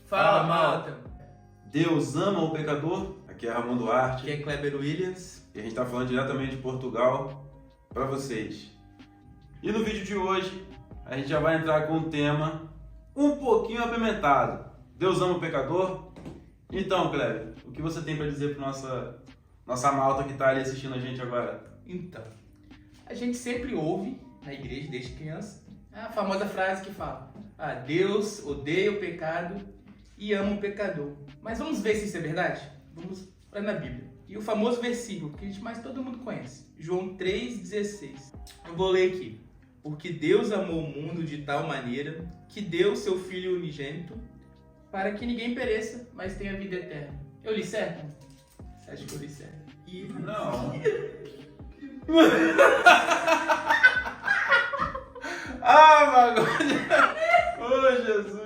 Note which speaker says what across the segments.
Speaker 1: Fala, malta!
Speaker 2: Deus ama o pecador? Aqui é Ramon Duarte.
Speaker 1: Aqui é Kleber Williams.
Speaker 2: E a gente está falando diretamente de Portugal para vocês. E no vídeo de hoje, a gente já vai entrar com um tema um pouquinho apimentado. Deus ama o pecador? Então, Kleber, o que você tem para dizer para nossa malta que está ali assistindo a gente agora?
Speaker 1: Então, a gente sempre ouve na igreja, desde criança, a famosa frase que fala: Deus odeia o pecado e ama o pecador. Mas vamos ver se isso é verdade? Vamos olhar na Bíblia. E o famoso versículo que mais todo mundo conhece, João 3,16. Eu vou ler aqui. Porque Deus amou o mundo de tal maneira que deu seu Filho unigênito para que ninguém pereça, mas tenha vida eterna. Eu li certo? Você acha que eu li certo?
Speaker 2: Não. Bagulho! Oh, Jesus!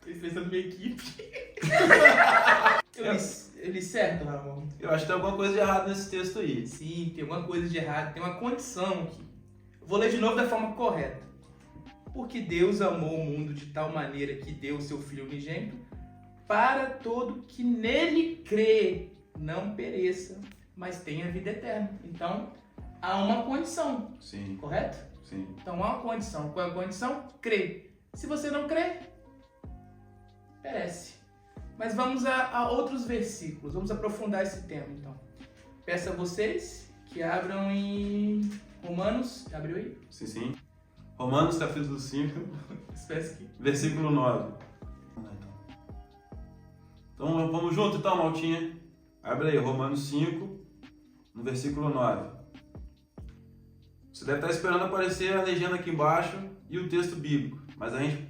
Speaker 1: Vocês pensam na minha equipe? Eu li certo, Ramon?
Speaker 2: Eu acho que tem alguma coisa de errado nesse texto aí.
Speaker 1: Sim, tem alguma coisa de errado, tem uma condição aqui. Eu vou ler de novo da forma correta. Porque Deus amou o mundo de tal maneira que deu o seu Filho unigênito para todo que nele crê, não pereça, mas tenha vida eterna. Então, há uma condição.
Speaker 2: Sim.
Speaker 1: Correto?
Speaker 2: Sim.
Speaker 1: Então, há uma condição. Qual é a condição? Crer. Se você não crê, perece. Mas vamos a outros versículos. Vamos aprofundar esse tema, então. Peço a vocês que abram em Romanos. Abriu aí?
Speaker 2: Sim. Romanos capítulo 5,
Speaker 1: Espécie que...
Speaker 2: versículo 9. Então vamos junto então, maltinha. Abre aí, Romanos 5, no versículo 9. Você deve estar esperando aparecer a legenda aqui embaixo e o texto bíblico. Mas a gente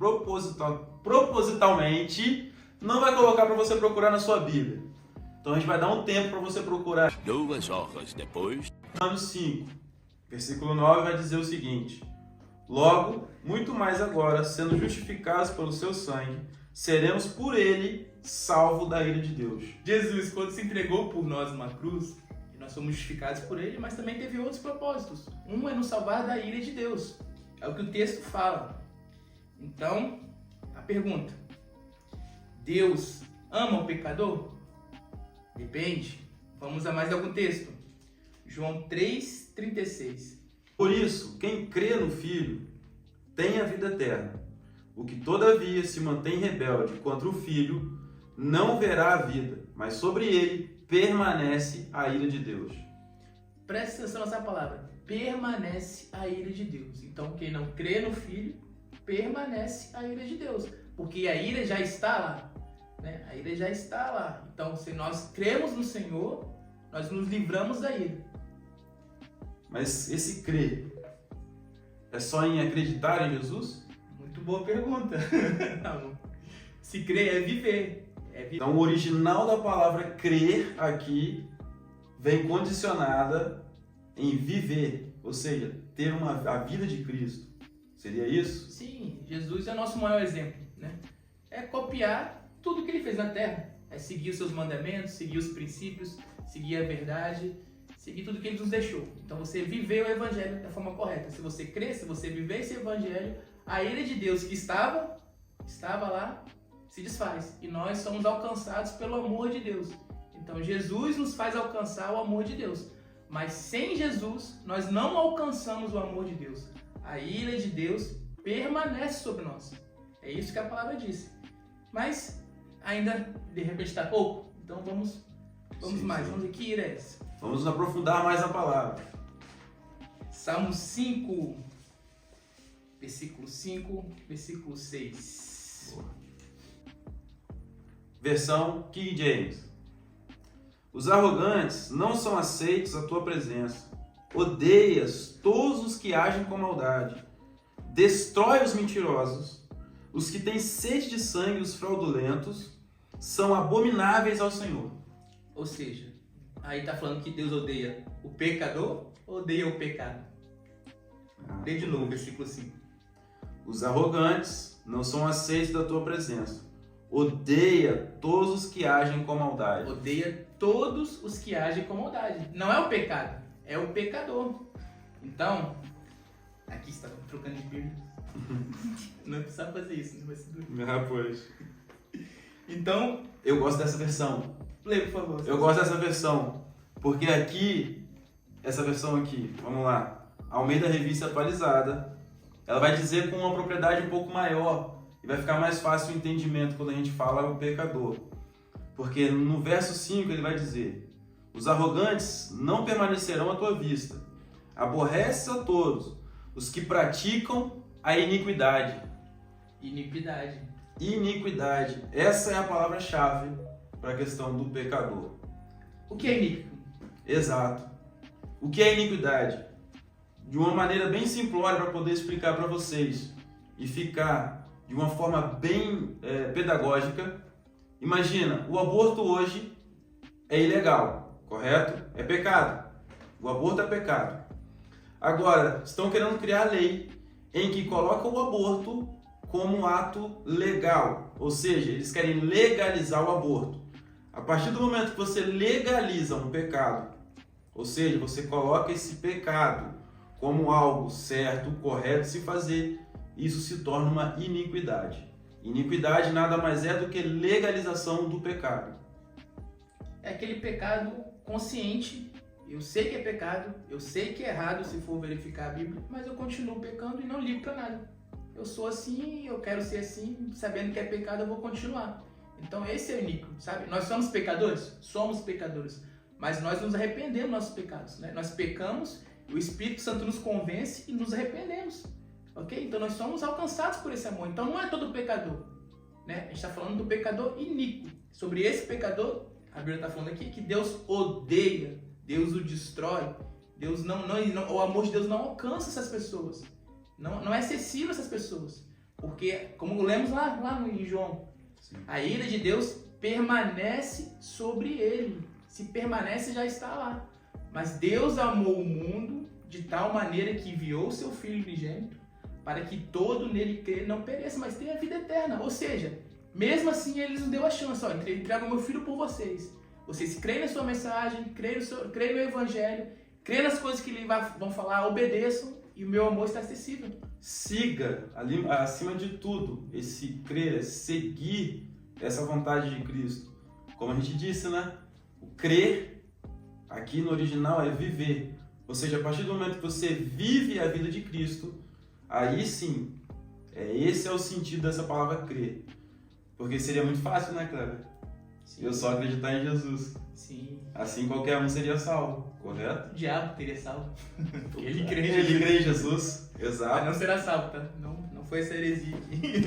Speaker 2: propositalmente não vai colocar para você procurar na sua Bíblia. Então a gente vai dar um tempo para você procurar.
Speaker 3: 2 horas depois.
Speaker 2: Romanos 5, versículo 9 vai dizer o seguinte: logo, muito mais agora, sendo justificados pelo seu sangue, seremos por ele salvos da ira de Deus.
Speaker 1: Jesus, quando se entregou por nós numa cruz, e nós somos justificados por ele, mas também teve outros propósitos. Um é nos salvar da ira de Deus. É o que o texto fala. Então, a pergunta: Deus ama o pecador? Depende. Vamos a mais algum texto. João 3,36.
Speaker 2: Por isso, quem crê no Filho tem a vida eterna. O que todavia se mantém rebelde contra o Filho não verá a vida, mas sobre ele permanece a ira de Deus.
Speaker 1: Presta atenção nessa palavra. Permanece a ira de Deus. Então, quem não crê no Filho, permanece a ira de Deus. Porque a ira já está lá. Né? A ira já está lá. Então, se nós cremos no Senhor, nós nos livramos da ira.
Speaker 2: Mas esse crer é só em acreditar em Jesus?
Speaker 1: Muito boa pergunta. Não. Se crer é viver.
Speaker 2: Então o original da palavra crer aqui vem condicionada em viver, ou seja, ter a vida de Cristo. Seria isso?
Speaker 1: Sim, Jesus é o nosso maior exemplo. Né? É copiar tudo que ele fez na terra. É seguir os seus mandamentos, seguir os princípios, seguir a verdade, seguir tudo que ele nos deixou. Então você viveu o evangelho da forma correta. Se você crer, se você viver esse evangelho, a ira de Deus que estava lá, se desfaz. E nós somos alcançados pelo amor de Deus. Então Jesus nos faz alcançar o amor de Deus. Mas sem Jesus, nós não alcançamos o amor de Deus. A ira de Deus permanece sobre nós. É isso que a palavra diz. Mas ainda, de repente, está pouco. Então vamos mais. Sim. Vamos ver que ira é essa.
Speaker 2: Vamos aprofundar mais a palavra.
Speaker 1: Salmo 5, versículo 5, versículo 6.
Speaker 2: Boa. Versão King James. Os arrogantes não são aceitos à tua presença. Odeias todos os que agem com maldade. Destrói os mentirosos. Os que têm sede de sangue, os fraudulentos, são abomináveis ao Senhor.
Speaker 1: Ou seja, aí está falando que Deus odeia o pecador ou odeia o pecado? Lê de novo, versículo 5.
Speaker 2: Os arrogantes não são aceitos da tua presença. Odeia todos os que agem com maldade.
Speaker 1: Odeia todos os que agem com maldade. Não é o pecado, é o pecador. Então, aqui está trocando de Bíblia. Não precisa fazer isso, não vai ser duro.
Speaker 2: Ah, pois.
Speaker 1: Então,
Speaker 2: Eu gosto dessa versão.
Speaker 1: lê, por favor.
Speaker 2: Eu gosto dessa versão. Porque aqui, essa versão aqui, vamos lá. Almeida Revista Atualizada. Ela vai dizer com uma propriedade um pouco maior. E vai ficar mais fácil o entendimento quando a gente fala o pecador. Porque no verso 5 ele vai dizer: os arrogantes não permanecerão à tua vista. Aborreces a todos os que praticam a iniquidade.
Speaker 1: Iniquidade.
Speaker 2: Iniquidade. Essa é a palavra-chave para a questão do pecador.
Speaker 1: O que é iníquo?
Speaker 2: Exato. O que é iniquidade? De uma maneira bem simplória para poder explicar para vocês e ficar de uma forma bem pedagógica. Imagina, o aborto hoje é ilegal, correto? É pecado. O aborto é pecado. Agora, estão querendo criar lei em que coloca o aborto como um ato legal. Ou seja, eles querem legalizar o aborto. A partir do momento que você legaliza um pecado, ou seja, você coloca esse pecado como algo certo, correto de se fazer, isso se torna uma iniquidade. Iniquidade nada mais é do que legalização do pecado.
Speaker 1: É aquele pecado consciente. Eu sei que é pecado, eu sei que é errado se for verificar a Bíblia, mas eu continuo pecando e não ligo para nada. Eu sou assim, eu quero ser assim, sabendo que é pecado eu vou continuar. Então esse é o iníquo, sabe? Nós somos pecadores? Somos pecadores. Mas nós nos arrependemos dos nossos pecados, né? Nós pecamos, o Espírito Santo nos convence e nos arrependemos. Ok? Então nós somos alcançados por esse amor. Então não é todo pecador, né? A gente está falando do pecador iníquo. Sobre esse pecador, a Bíblia está falando aqui que Deus odeia, Deus o destrói. Deus não, o amor de Deus não alcança essas pessoas. Não é acessível a essas pessoas. Porque, como lemos lá em João,
Speaker 2: Sim.
Speaker 1: A ira de Deus permanece sobre ele. Se permanece, já está lá. Mas Deus amou o mundo de tal maneira que enviou o seu Filho unigênito para que todo nele crê não pereça, mas tenha vida eterna. Ou seja, mesmo assim ele nos deu a chance. Ó, entrego o meu Filho por vocês. Vocês creem na sua mensagem, creem no Evangelho, creem nas coisas que ele vão falar, obedeçam e o meu amor está acessível.
Speaker 2: Siga, ali, acima de tudo, esse crer, seguir essa vontade de Cristo. Como a gente disse, né? O crer, aqui no original, é viver. Ou seja, a partir do momento que você vive a vida de Cristo, aí sim, esse é o sentido dessa palavra crer. Porque seria muito fácil, né, Cleber?
Speaker 1: Sim.
Speaker 2: Eu só acreditar em Jesus.
Speaker 1: Sim.
Speaker 2: Assim qualquer um seria salvo, correto?
Speaker 1: O diabo teria salvo. Porque ele crê em
Speaker 2: Ele
Speaker 1: Jesus.
Speaker 2: crê em Jesus,
Speaker 1: Mas
Speaker 2: exato.
Speaker 1: não será salvo, tá? Não foi essa heresia aqui.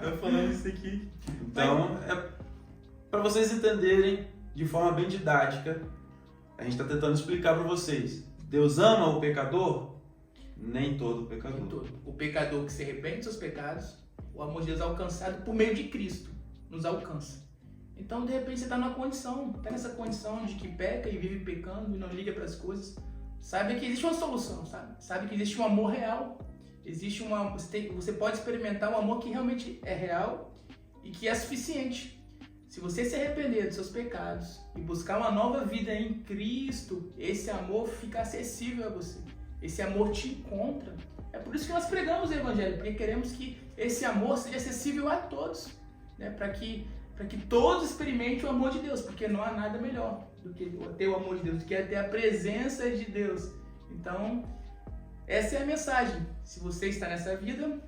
Speaker 1: Não falando isso aqui.
Speaker 2: Então, é para vocês entenderem de forma bem didática, a gente está tentando explicar para vocês. Deus ama o pecador? Nem todo pecador.
Speaker 1: Nem todo. O pecador que se arrepende dos seus pecados, o amor de Deus é alcançado por meio de Cristo. Nos alcança. Então, de repente, você está nessa condição de que peca e vive pecando e não liga para as coisas. Sabe que existe uma solução, sabe? Sabe que existe um amor real. Você pode experimentar um amor que realmente é real e que é suficiente. Se você se arrepender dos seus pecados e buscar uma nova vida em Cristo, esse amor fica acessível a você. Esse amor te encontra. É por isso que nós pregamos o Evangelho, porque queremos que esse amor seja acessível a todos, né? Para que todos experimentem o amor de Deus, porque não há nada melhor do que ter o amor de Deus, do que ter a presença de Deus. Então, essa é a mensagem. Se você está nessa vida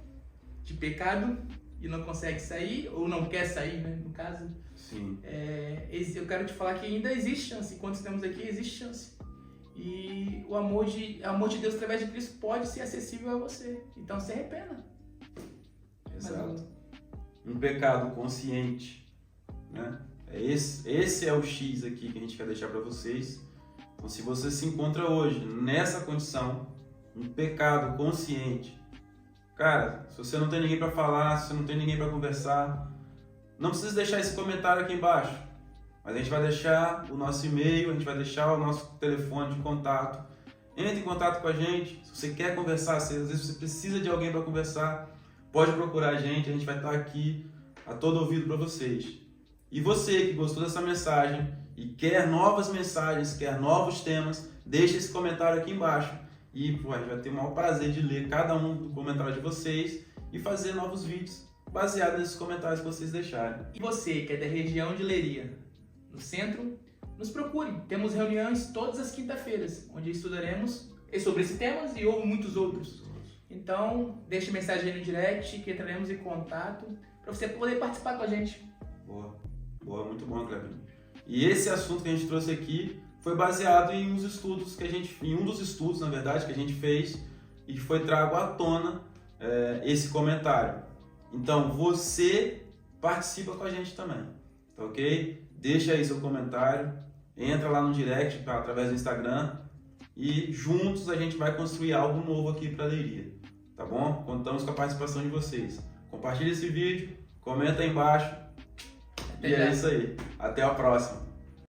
Speaker 1: de pecado e não consegue sair, ou não quer sair, né? No caso,
Speaker 2: Sim.
Speaker 1: eu quero te falar que ainda existe chance. Enquanto estamos aqui, existe chance. E o amor de Deus através de Cristo pode ser acessível a você. Então, se arrependa.
Speaker 2: Exato. Um pecado consciente, né? Esse é o X aqui que a gente quer deixar para vocês. Então, se você se encontra hoje nessa condição, um pecado consciente, cara, se você não tem ninguém para falar, se você não tem ninguém para conversar, não precisa deixar esse comentário aqui embaixo, mas a gente vai deixar o nosso e-mail, a gente vai deixar o nosso telefone de contato. Entre em contato com a gente. Se você quer conversar, se às vezes você precisa de alguém para conversar, pode procurar a gente vai estar aqui a todo ouvido para vocês. E você que gostou dessa mensagem e quer novas mensagens, quer novos temas, deixe esse comentário aqui embaixo E pô, a gente vai ter o maior prazer de ler cada um do comentário de vocês e fazer novos vídeos baseados nesses comentários que vocês deixarem.
Speaker 1: E você que é da região de Leiria, no centro, nos procure. Temos reuniões todas as quinta-feiras, onde estudaremos sobre esses temas e muitos outros. Então, deixe mensagem aí no direct que entraremos em contato para você poder participar com a gente.
Speaker 2: Boa, muito bom, Clebinho. E esse assunto que a gente trouxe aqui foi baseado em um dos estudos, na verdade, que a gente fez e que foi trago à tona esse comentário. Então, você participa com a gente também, tá ok? Deixa aí seu comentário, entra lá no direct através do Instagram e juntos a gente vai construir algo novo aqui para a Leiria, tá bom? Contamos com a participação de vocês. Compartilha esse vídeo, comenta aí embaixo e é isso aí. Até a próxima.